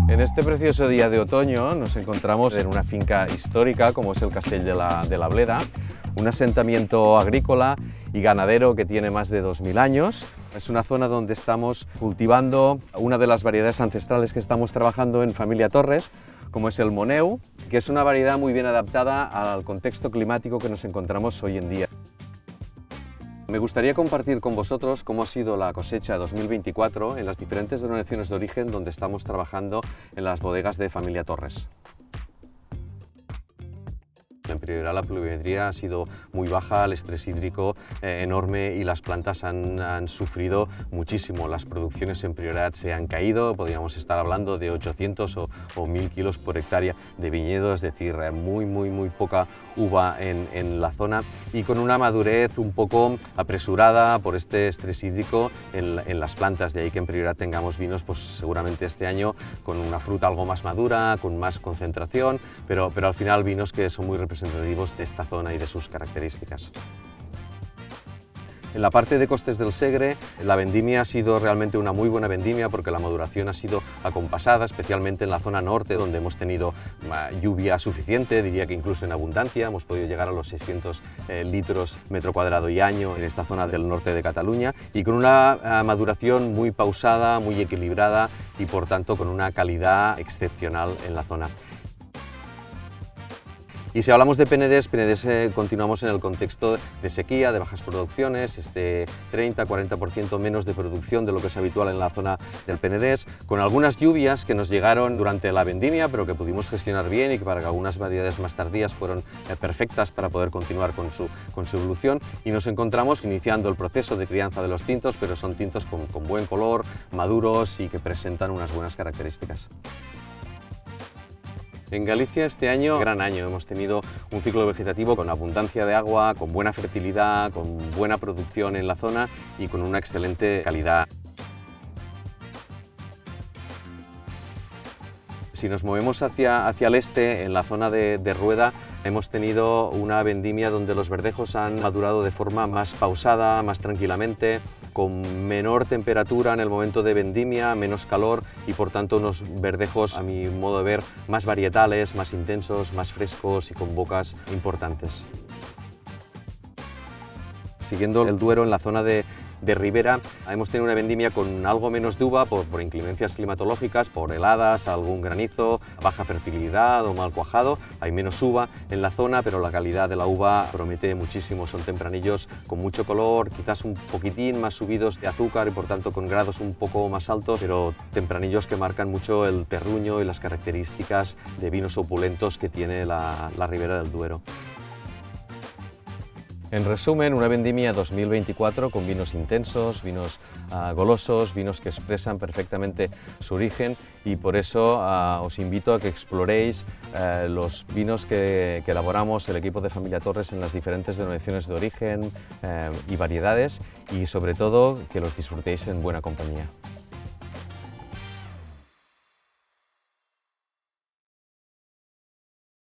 En este precioso día de otoño nos encontramos en una finca histórica como es el Castell de la Bleda, un asentamiento agrícola y ganadero que tiene más de 2000 años. Es una zona donde estamos cultivando una de las variedades ancestrales que estamos trabajando en familia Torres, como es el Moneu, que es una variedad muy bien adaptada al contexto climático que nos encontramos hoy en día. Me gustaría compartir con vosotros cómo ha sido la cosecha 2024 en las diferentes denominaciones de origen donde estamos trabajando en las bodegas de familia Torres. En Priorat la pluviometría ha sido muy baja, el estrés hídrico enorme y las plantas han sufrido muchísimo. Las producciones en Priorat se han caído, podríamos estar hablando de 800 o 1000 kilos por hectárea de viñedo, es decir, muy poca uva en la zona y con una madurez un poco apresurada por este estrés hídrico en las plantas. De ahí que en Priorat tengamos vinos pues seguramente este año con una fruta algo más madura, con más concentración, pero al final vinos que son muy representativos de esta zona y de sus características. En la parte de costes del Segre, la vendimia ha sido realmente una muy buena vendimia porque la maduración ha sido acompasada, especialmente en la zona norte, donde hemos tenido lluvia suficiente, diría que incluso en abundancia. Hemos podido llegar a los 600 litros metro cuadrado y año en esta zona del norte de Cataluña y con una maduración muy pausada, muy equilibrada y por tanto con una calidad excepcional en la zona. Y si hablamos de Penedès, continuamos en el contexto de sequía, de bajas producciones, 30-40% menos de producción de lo que es habitual en la zona del Penedès, con algunas lluvias que nos llegaron durante la vendimia, pero que pudimos gestionar bien y que para algunas variedades más tardías fueron perfectas para poder continuar con su evolución. Y nos encontramos iniciando el proceso de crianza de los tintos, pero son tintos con buen color, maduros y que presentan unas buenas características. En Galicia este año, gran año, hemos tenido un ciclo vegetativo con abundancia de agua, con buena fertilidad, con buena producción en la zona y con una excelente calidad. Si nos movemos hacia el este, en la zona de Rueda, hemos tenido una vendimia donde los verdejos han madurado de forma más pausada, más tranquilamente, con menor temperatura en el momento de vendimia, menos calor y por tanto unos verdejos, a mi modo de ver, más varietales, más intensos, más frescos y con bocas importantes. Siguiendo el Duero, en la zona de Ribera, hemos tenido una vendimia con algo menos de uva por inclemencias climatológicas, por heladas, algún granizo, baja fertilidad o mal cuajado. Hay menos uva en la zona, pero la calidad de la uva promete muchísimo. Son tempranillos con mucho color, quizás un poquitín más subidos de azúcar y por tanto con grados un poco más altos, pero tempranillos que marcan mucho el terruño y las características de vinos opulentos que tiene la Ribera del Duero. En resumen, una vendimia 2024 con vinos intensos, vinos golosos, vinos que expresan perfectamente su origen y por eso os invito a que exploréis los vinos que elaboramos el equipo de familia Torres en las diferentes denominaciones de origen y variedades y sobre todo que los disfrutéis en buena compañía.